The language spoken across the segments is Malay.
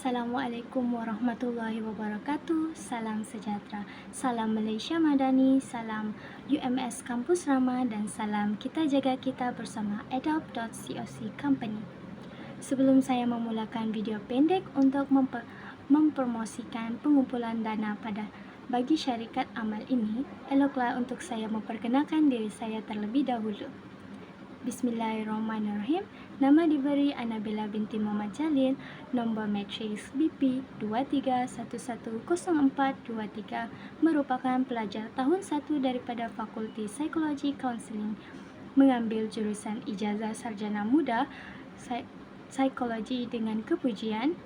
Assalamualaikum warahmatullahi wabarakatuh. Salam sejahtera. Salam Malaysia Madani, salam UMS Kampus Rama dan salam kita jaga kita bersama Adopt.coc Company. Sebelum saya memulakan video pendek untuk mempromosikan pengumpulan dana pada bagi syarikat amal ini, eloklah untuk saya memperkenalkan diri saya terlebih dahulu. Bismillahirrahmanirrahim. Nama diberi Anabila binti Muhammad Jalil. Nombor matriks BP 23110423, merupakan pelajar tahun 1 daripada Fakulti Psikologi Kaunseling, mengambil jurusan Ijazah Sarjana Muda Psikologi dengan kepujian,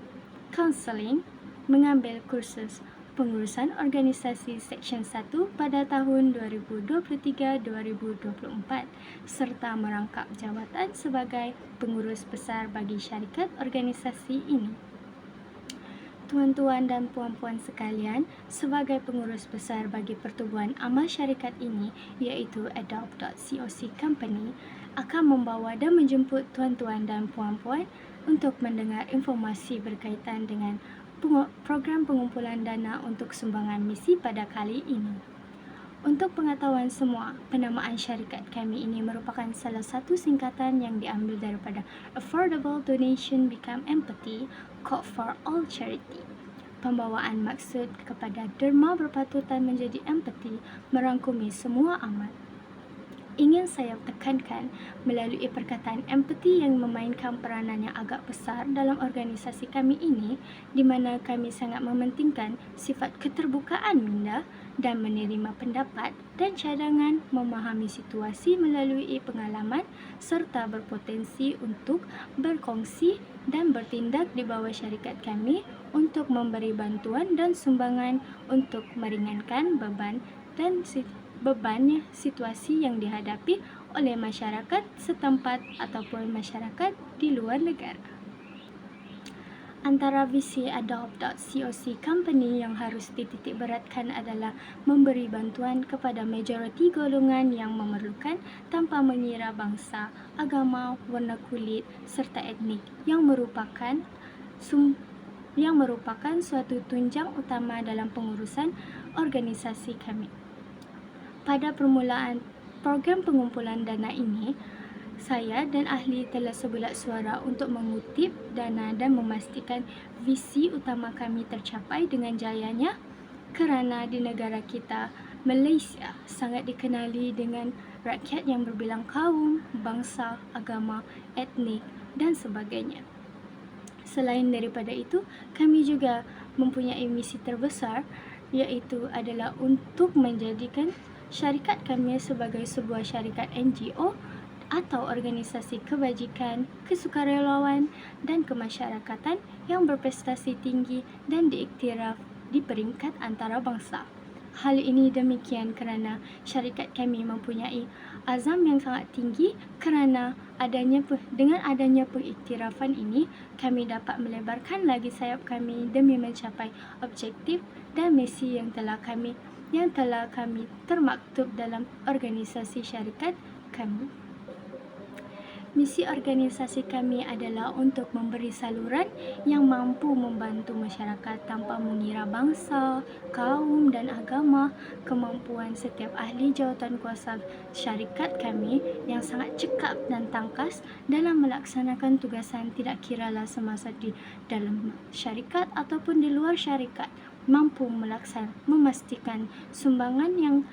Kaunseling, mengambil kursus Pengurusan Organisasi Seksyen 1 pada tahun 2023-2024 serta merangkap jawatan sebagai pengurus besar bagi syarikat organisasi ini. Tuan-tuan dan puan-puan sekalian, sebagai pengurus besar bagi pertubuhan amal syarikat ini, iaitu Adopt.coc Company, akan membawa dan menjemput tuan-tuan dan puan-puan untuk mendengar informasi berkaitan dengan program pengumpulan dana untuk sumbangan misi pada kali ini. Untuk pengetahuan semua, penamaan syarikat kami ini merupakan salah satu singkatan yang diambil daripada Affordable Donation Become Empathy, Code for All Charity. Pembawaan maksud kepada derma berpatutan menjadi empati merangkumi semua amal. Ingin saya tekankan melalui perkataan empati yang memainkan peranan yang agak besar dalam organisasi kami ini, di mana kami sangat mementingkan sifat keterbukaan minda dan menerima pendapat dan cadangan, memahami situasi melalui pengalaman serta berpotensi untuk berkongsi dan bertindak di bawah syarikat kami untuk memberi bantuan dan sumbangan untuk meringankan bebannya situasi yang dihadapi oleh masyarakat setempat ataupun masyarakat di luar negara. Antara visi Adopt.coc Company yang harus dititik beratkan adalah memberi bantuan kepada majoriti golongan yang memerlukan tanpa mengira bangsa, agama, warna kulit serta etnik yang merupakan suatu tunjang utama dalam pengurusan organisasi kami. Pada permulaan program pengumpulan dana ini, saya dan ahli telah sebulat suara untuk mengutip dana dan memastikan visi utama kami tercapai dengan jayanya, kerana di negara kita, Malaysia, sangat dikenali dengan rakyat yang berbilang kaum, bangsa, agama, etnik dan sebagainya. Selain daripada itu, kami juga mempunyai misi terbesar, iaitu adalah untuk menjadikan syarikat kami sebagai sebuah syarikat NGO atau organisasi kebajikan, kesukarelawan dan kemasyarakatan yang berprestasi tinggi dan diiktiraf di peringkat antarabangsa. Hal ini demikian kerana syarikat kami mempunyai azam yang sangat tinggi, kerana dengan adanya pengiktirafan ini, kami dapat melebarkan lagi sayap kami demi mencapai objektif dan misi yang telah kami termaktub dalam organisasi syarikat kami. Misi organisasi kami adalah untuk memberi saluran yang mampu membantu masyarakat tanpa mengira bangsa, kaum dan agama. Kemampuan setiap ahli jawatankuasa syarikat kami yang sangat cekap dan tangkas dalam melaksanakan tugasan tidak kiralah semasa di dalam syarikat ataupun di luar syarikat, mampu memastikan sumbangan yang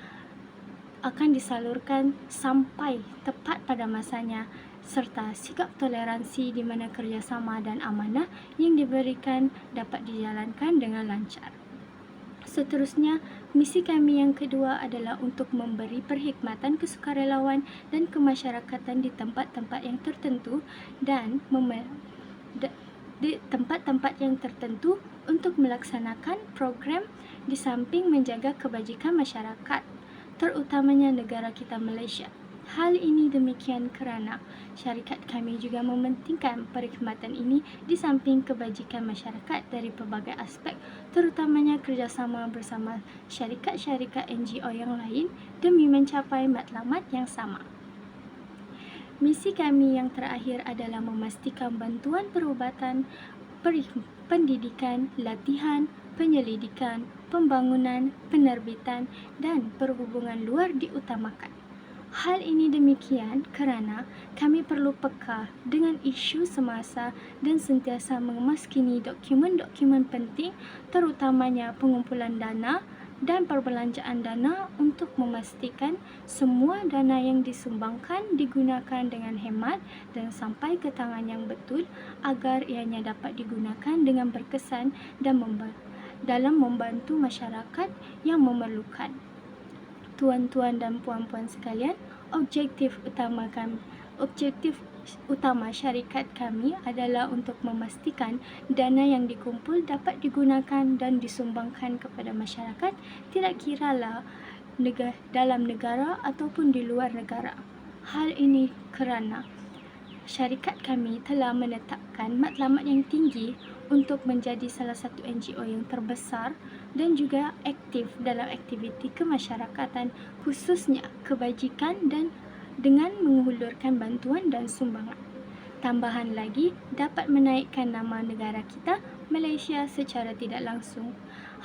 akan disalurkan sampai tepat pada masanya, serta sikap toleransi di mana kerjasama dan amanah yang diberikan dapat dijalankan dengan lancar. Seterusnya, misi kami yang kedua adalah untuk memberi perkhidmatan kesukarelawan dan kemasyarakatan di tempat-tempat yang tertentu untuk melaksanakan program di samping menjaga kebajikan masyarakat, terutamanya negara kita Malaysia. Hal ini demikian kerana syarikat kami juga mementingkan perkhidmatan ini di samping kebajikan masyarakat dari pelbagai aspek, terutamanya kerjasama bersama syarikat-syarikat NGO yang lain demi mencapai matlamat yang sama. Misi kami yang terakhir adalah memastikan bantuan perubatan pendidikan, latihan, penyelidikan, pembangunan, penerbitan, dan perhubungan luar diutamakan. Hal ini demikian kerana kami perlu peka dengan isu semasa dan sentiasa mengemaskini dokumen-dokumen penting, terutamanya pengumpulan dana dan perbelanjaan dana untuk memastikan semua dana yang disumbangkan digunakan dengan hemat dan sampai ke tangan yang betul agar ianya dapat digunakan dengan berkesan dan dalam membantu masyarakat yang memerlukan. Tuan-tuan dan puan-puan sekalian, objektif utama syarikat kami adalah untuk memastikan dana yang dikumpul dapat digunakan dan disumbangkan kepada masyarakat, tidak kiralah dalam negara ataupun di luar negara. Hal ini kerana syarikat kami telah menetapkan matlamat yang tinggi untuk menjadi salah satu NGO yang terbesar dan juga aktif dalam aktiviti kemasyarakatan, khususnya kebajikan dan dengan menghulurkan bantuan dan sumbangan. Tambahan lagi, dapat menaikkan nama negara kita, Malaysia, secara tidak langsung.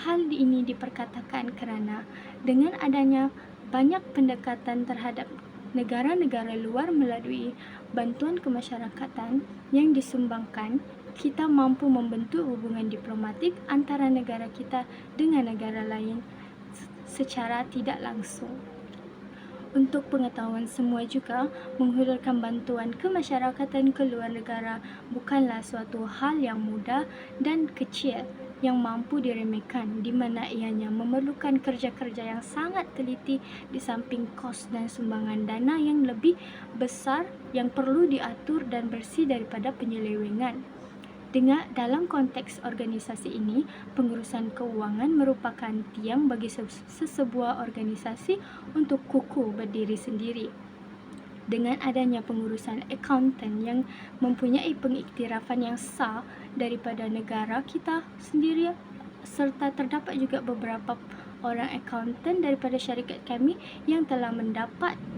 Hal ini diperkatakan kerana dengan adanya banyak pendekatan terhadap negara-negara luar melalui bantuan kemasyarakatan yang disumbangkan, kita mampu membentuk hubungan diplomatik antara negara kita dengan negara lain secara tidak langsung. Untuk pengetahuan semua juga, menghulurkan bantuan kemasyarakatan ke luar negara bukanlah suatu hal yang mudah dan kecil yang mampu diremehkan, di mana ianya memerlukan kerja-kerja yang sangat teliti di samping kos dan sumbangan dana yang lebih besar yang perlu diatur dan bersih daripada penyelewengan. Dalam konteks organisasi ini, pengurusan keuangan merupakan tiang bagi sesebuah organisasi untuk kukuh berdiri sendiri. Dengan adanya pengurusan accountant yang mempunyai pengiktirafan yang sah daripada negara kita sendiri, serta terdapat juga beberapa orang accountant daripada syarikat kami yang telah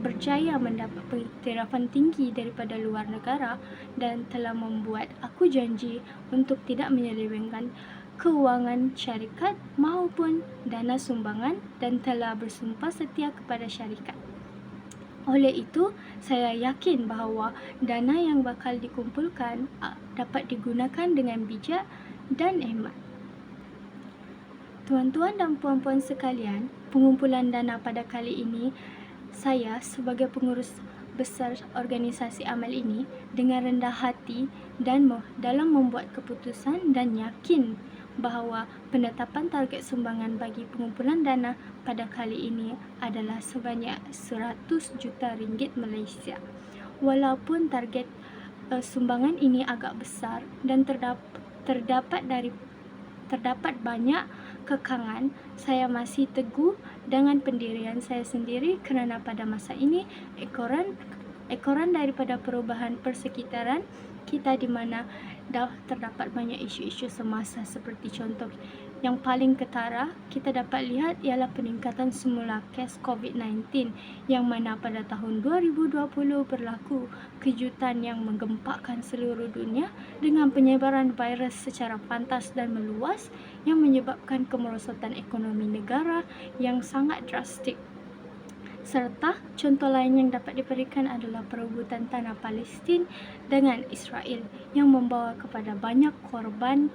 berjaya mendapat pengiktirafan tinggi daripada luar negara dan telah membuat aku janji untuk tidak menyelewengkan keuangan syarikat maupun dana sumbangan dan telah bersumpah setia kepada syarikat. Oleh itu, saya yakin bahawa dana yang bakal dikumpulkan dapat digunakan dengan bijak dan hemat. Tuan-tuan dan puan-puan sekalian, pengumpulan dana pada kali ini, saya sebagai pengurus besar organisasi amal ini dengan rendah hati dan dalam membuat keputusan dan yakin bahawa penetapan target sumbangan bagi pengumpulan dana pada kali ini adalah sebanyak 100 juta ringgit Malaysia. Walaupun target sumbangan ini agak besar dan terdapat banyak kekangan, saya masih teguh dengan pendirian saya sendiri kerana pada masa ini ekoran daripada perubahan persekitaran kita di mana dah terdapat banyak isu-isu semasa, seperti contoh yang paling ketara kita dapat lihat ialah peningkatan semula kes COVID-19 yang mana pada tahun 2020 berlaku kejutan yang menggempakkan seluruh dunia dengan penyebaran virus secara pantas dan meluas yang menyebabkan kemerosotan ekonomi negara yang sangat drastik. Serta contoh lain yang dapat diberikan adalah perebutan tanah Palestin dengan Israel yang membawa kepada banyak korban,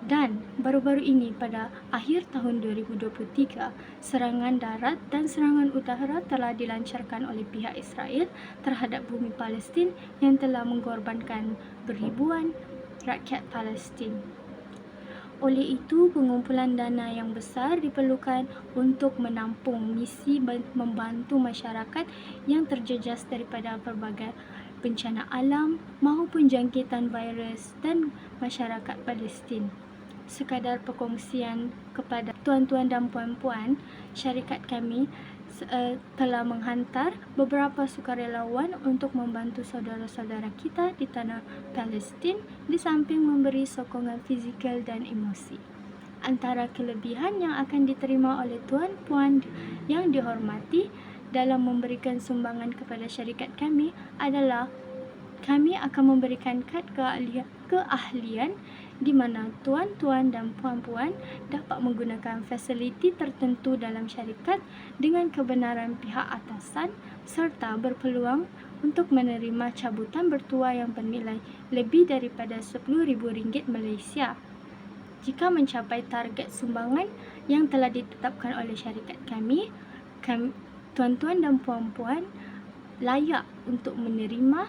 dan baru-baru ini pada akhir tahun 2023, serangan darat dan serangan udara telah dilancarkan oleh pihak Israel terhadap bumi Palestin yang telah mengorbankan beribuan rakyat Palestin. Oleh itu, pengumpulan dana yang besar diperlukan untuk menampung misi membantu masyarakat yang terjejas daripada pelbagai bencana alam maupun jangkitan virus dan masyarakat Palestin. Sekadar perkongsian kepada tuan-tuan dan puan-puan, syarikat kami telah menghantar beberapa sukarelawan untuk membantu saudara-saudara kita di tanah Palestin di samping memberi sokongan fizikal dan emosi. Antara kelebihan yang akan diterima oleh tuan-puan yang dihormati dalam memberikan sumbangan kepada syarikat kami adalah kami akan memberikan kad keahlian di mana tuan-tuan dan puan-puan dapat menggunakan fasiliti tertentu dalam syarikat dengan kebenaran pihak atasan serta berpeluang untuk menerima cabutan bertuah yang bernilai lebih daripada RM10,000 Malaysia jika mencapai target sumbangan yang telah ditetapkan oleh syarikat kami. Tuan-tuan dan puan-puan layak untuk menerima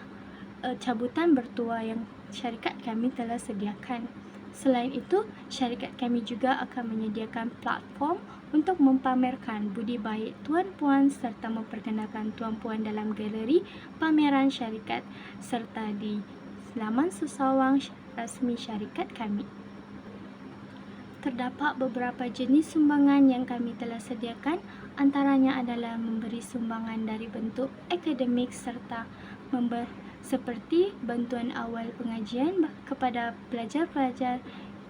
cabutan bertuah yang syarikat kami telah sediakan. Selain itu, syarikat kami juga akan menyediakan platform untuk mempamerkan budi baik tuan-puan serta memperkenalkan tuan-puan dalam galeri pameran syarikat serta di laman sesawang rasmi syarikat kami. Terdapat beberapa jenis sumbangan yang kami telah sediakan, antaranya adalah memberi sumbangan dari bentuk akademik serta seperti bantuan awal pengajian kepada pelajar-pelajar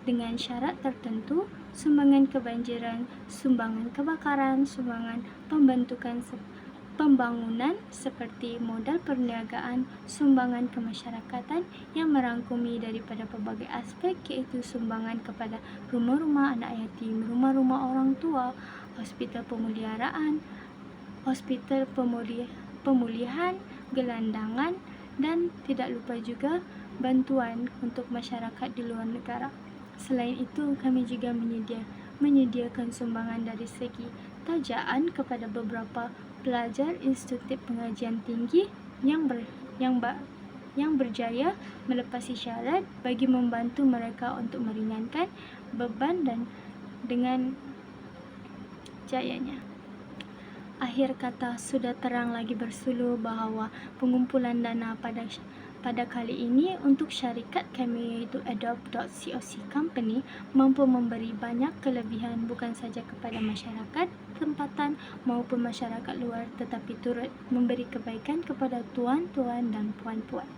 dengan syarat tertentu, sumbangan kebanjiran, sumbangan kebakaran, sumbangan pembangunan seperti modal perniagaan, sumbangan kemasyarakatan yang merangkumi daripada pelbagai aspek iaitu sumbangan kepada rumah-rumah anak yatim, rumah-rumah orang tua, hospital pemeliharaan, hospital pemulihan, gelandangan dan tidak lupa juga bantuan untuk masyarakat di luar negara. Selain itu, kami juga menyediakan sumbangan dari segi tajaan kepada beberapa pelajar institut pengajian tinggi yang berjaya melepasi syarat bagi membantu mereka untuk meringankan beban dan dengan jayanya. Akhir kata, sudah terang lagi bersuluh bahawa pengumpulan dana pada kali ini untuk syarikat kami iaitu Adopt.coc Company mampu memberi banyak kelebihan bukan saja kepada masyarakat tempatan maupun masyarakat luar, tetapi turut memberi kebaikan kepada tuan-tuan dan puan-puan.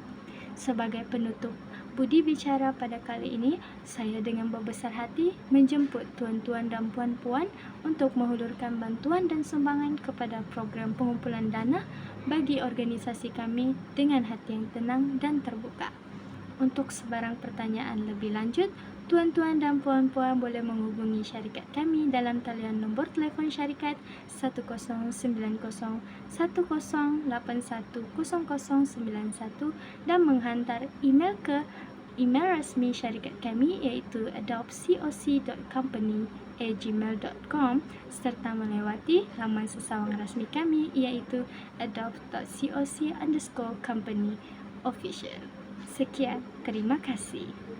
Sebagai penutup budi bicara pada kali ini, saya dengan berbesar hati menjemput tuan-tuan dan puan-puan untuk menghulurkan bantuan dan sumbangan kepada program pengumpulan dana bagi organisasi kami dengan hati yang tenang dan terbuka. Untuk sebarang pertanyaan lebih lanjut, tuan-tuan dan puan-puan boleh menghubungi syarikat kami dalam talian nombor telefon syarikat 1090810091 dan menghantar email ke email rasmi syarikat kami iaitu adoptcoc.company@gmail.com serta melewati laman sesawang rasmi kami iaitu adopt.coc_company official. Sekian, terima kasih.